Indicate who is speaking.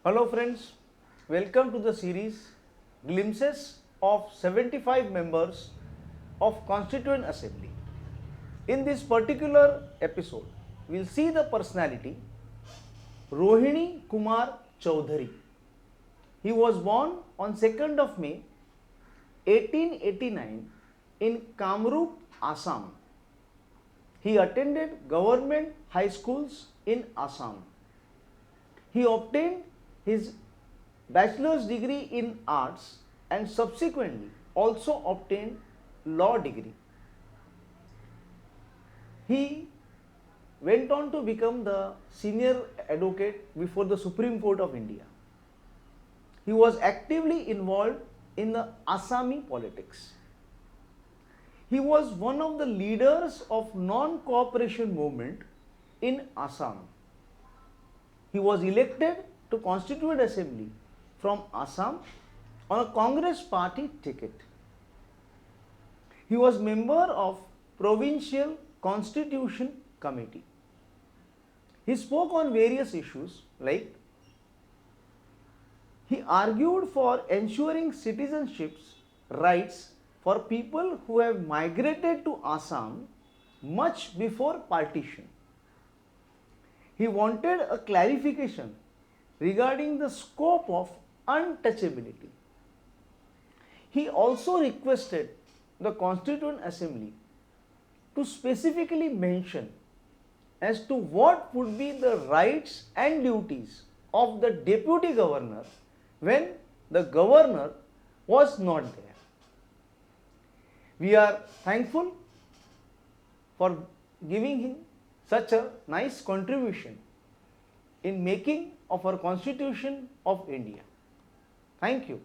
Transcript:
Speaker 1: Hello friends, welcome to the series Glimpses of 75 members of Constituent Assembly. In this particular episode, we will see the personality Rohini Kumar Chaudhuri. He was born on 2nd of May 1889 in Kamrup, Assam. He attended government high schools in Assam. He obtained his bachelor's degree in arts and subsequently also obtained law degree. He went on to become the senior advocate before the Supreme Court of India. He was actively involved in the Assami politics. He was one of the leaders of non-cooperation movement in Assam. He was elected to Constituent Assembly from Assam on a Congress party ticket. He was member of Provincial Constitution Committee. He spoke on various issues like he argued for ensuring citizenship rights for people who have migrated to Assam much before partition. He wanted a clarification regarding the scope of untouchability. He also requested the Constituent Assembly to specifically mention as to what would be the rights and duties of the deputy governor when the governor was not there. We are thankful for giving him such a nice contribution in making of our Constitution of India. Thank you.